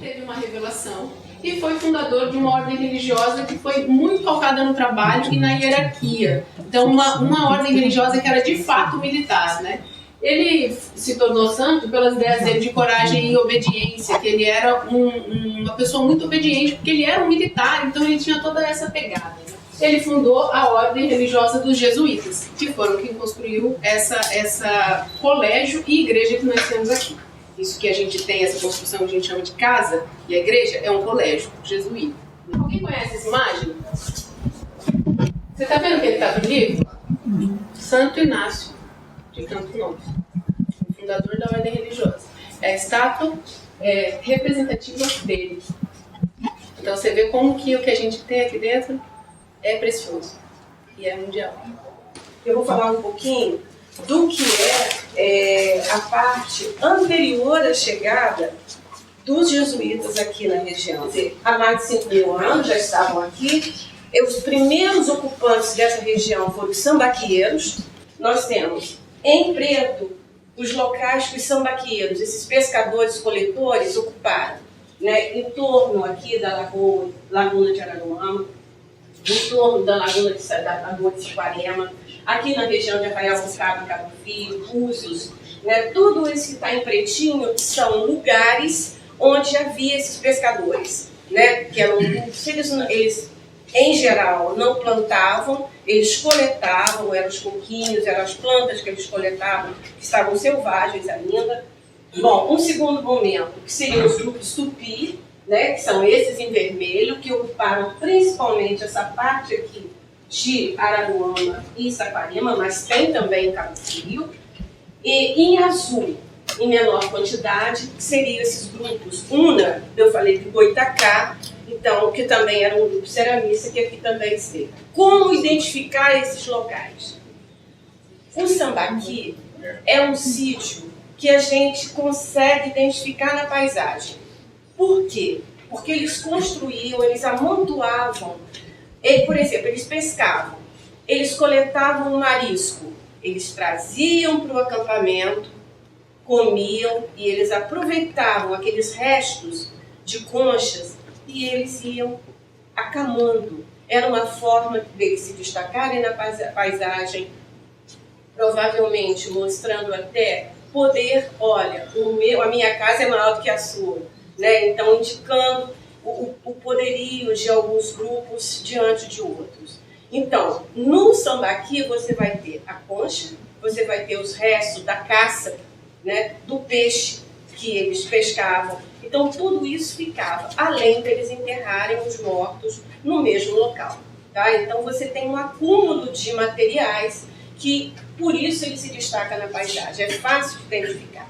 teve uma revelação e foi fundador de uma ordem religiosa que foi muito focada no trabalho e na hierarquia. Então, uma ordem religiosa que era de fato militar, né? Ele se tornou santo pelas ideias dele de coragem e obediência, que ele era uma pessoa muito obediente, porque ele era um militar, então ele tinha toda essa pegada. Ele fundou a ordem religiosa dos jesuítas, que foram quem construiu essa colégio e igreja que nós temos aqui. Isso que a gente tem, essa construção que a gente chama de casa, e a igreja é um colégio jesuíta. Alguém conhece essa imagem? Você está vendo que ele está no livro? Santo Inácio de Campinas, o fundador da ordem religiosa. É a estátua representativa dele. Então você vê como que o que a gente tem aqui dentro é precioso e é mundial. Eu vou falar um pouquinho do que é a parte anterior à chegada dos jesuítas aqui na região. Quer dizer, há mais de 5.000 anos já estavam aqui. Os primeiros ocupantes dessa região foram os sambaqueiros. Nós temos em preto os locais que os sambaqueiros, esses pescadores-coletores, ocuparam, né, em torno aqui da Laguna de Araruama, em torno da Lagoa de Saquarema, aqui na região de Arraial do Cabo, Cabo Frio, Búzios, né, tudo isso que está em pretinho são lugares onde havia esses pescadores, né, que eram, eles em geral não plantavam, eles coletavam, eram os coquinhos, eram as plantas que eles coletavam, que estavam selvagens ainda. Bom, um segundo momento, que seriam os grupos tupi, né, que são esses em vermelho, que ocuparam principalmente essa parte aqui de Araruama e Saquarema, mas tem também em Cabo Frio, e em azul, em menor quantidade, que seriam esses grupos Una, eu falei de Boitacá, então, que também era um grupo ceramista, que aqui também esteve. Como identificar esses locais? O Sambaqui é um sítio que a gente consegue identificar na paisagem. Por quê? Porque eles construíam, eles amontoavam, por exemplo, eles pescavam, eles coletavam o marisco, eles traziam para o acampamento, comiam e eles aproveitavam aqueles restos de conchas e eles iam acamando. Era uma forma deles se destacarem na paisagem, provavelmente mostrando até poder, olha, a minha casa é maior do que a sua. Né? Então, indicando o poderio de alguns grupos diante de outros. Então, no Sambaqui você vai ter a concha, você vai ter os restos da caça, né, do peixe que eles pescavam. Então, tudo isso ficava, além deles enterrarem os mortos no mesmo local. Tá? Então, você tem um acúmulo de materiais que, por isso, ele se destaca na paisagem. É fácil de identificar.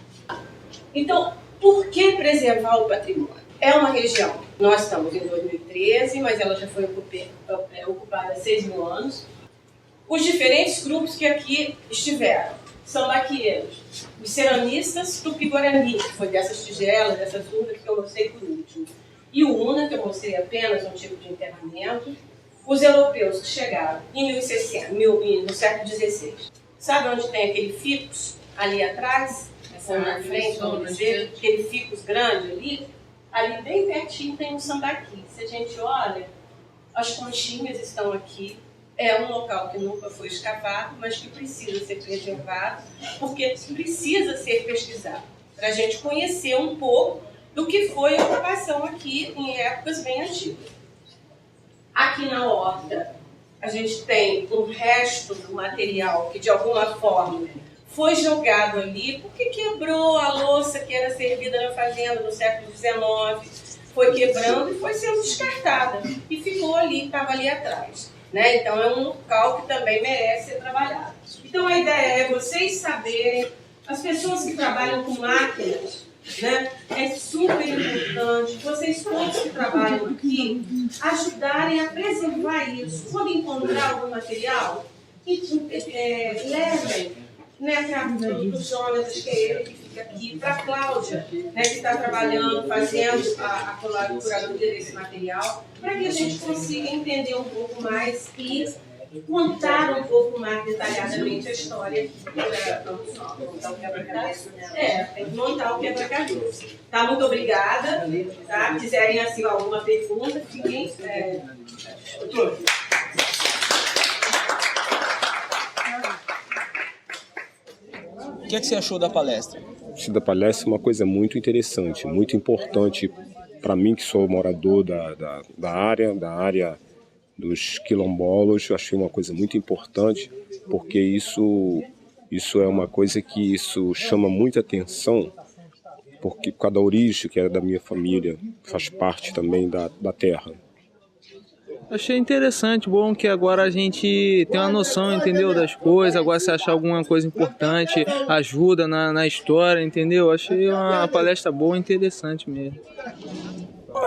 Então, por que preservar o patrimônio? É uma região, nós estamos em 2013, mas ela já foi ocupada há 6.000 anos. Os diferentes grupos que aqui estiveram, sambaqueiros, os ceramistas tupi-guarani, que foi dessas tigelas, dessas urnas que eu mostrei por último, e o Una, que eu mostrei apenas um tipo de enterramento, os europeus que chegaram em 1600, no século XVI. Sabe onde tem aquele ficus ali atrás? Na frente, vamos dizer, aquele ficus grande ali bem pertinho tem um Sambaqui. Se a gente olha, as conchinhas estão aqui. É um local que nunca foi escavado, mas que precisa ser preservado, porque precisa ser pesquisado, para a gente conhecer um pouco do que foi a ocupação aqui em épocas bem antigas. Aqui na horta, a gente tem um resto do material que, de alguma forma, foi jogado ali porque quebrou a louça que era servida na fazenda no século XIX, foi quebrando e foi sendo descartada, e ficou ali, estava ali atrás. Né? Então, é um local que também merece ser trabalhado. Então, a ideia é vocês saberem, as pessoas que trabalham com máquinas, né? É super importante, vocês todos que trabalham aqui, ajudarem a preservar isso. Quando encontrar algum material, levem, né, para o Jonas, que é ele que fica aqui, para a Cláudia, né, que está trabalhando, fazendo a curadoria desse material, para que a gente consiga entender um pouco mais e contar um pouco mais detalhadamente a história aqui para montar o quebra-cabeça. Tem que montar o quebra-cabeça. Tá, muito obrigada. Tá? Quiserem assim, alguma pergunta, fiquem. O que é que você achou da palestra? Isso da palestra é uma coisa muito interessante, muito importante para mim, que sou morador da área dos quilombolas. Eu achei uma coisa muito importante, porque isso é uma coisa que isso chama muita atenção, porque por causa da origem, que era da minha família, faz parte também da terra. Achei interessante, bom que agora a gente tem uma noção, entendeu, das coisas. Agora se achar alguma coisa importante, ajuda na história, entendeu? Achei uma palestra boa e interessante mesmo.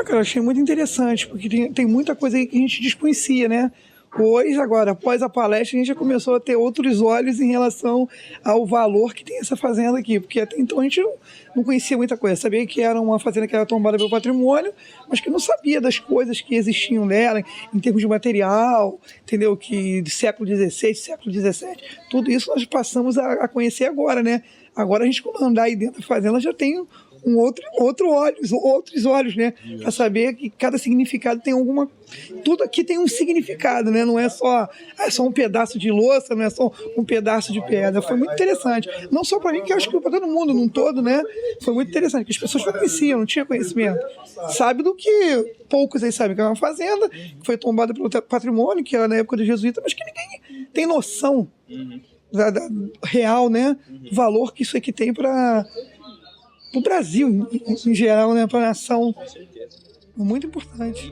Cara, achei muito interessante, porque tem muita coisa aí que a gente desconhecia, né? Hoje, agora, após a palestra, a gente já começou a ter outros olhos em relação ao valor que tem essa fazenda aqui, porque até então a gente não conhecia muita coisa. Sabia que era uma fazenda que era tombada pelo patrimônio, mas que não sabia das coisas que existiam nela, em termos de material, entendeu? Que do século XVI, século XVII, tudo isso nós passamos a conhecer agora, né? Agora a gente, quando andar aí dentro da fazenda, já tem outros olhos, né? Para saber que cada significado tem alguma... Tudo aqui tem um significado, né? Não é só um pedaço de louça, não é só um pedaço de pedra. Foi muito interessante. Não só para mim, que eu acho que para todo mundo, num todo, né? Foi muito interessante, porque as pessoas não conheciam, não tinham conhecimento. Sabe do que poucos aí sabem, que é uma fazenda que foi tombada pelo patrimônio, que era na época dos jesuítas, mas que ninguém tem noção da real, né? Do valor que isso aqui tem para o Brasil, em geral, né, para a nação. Muito importante.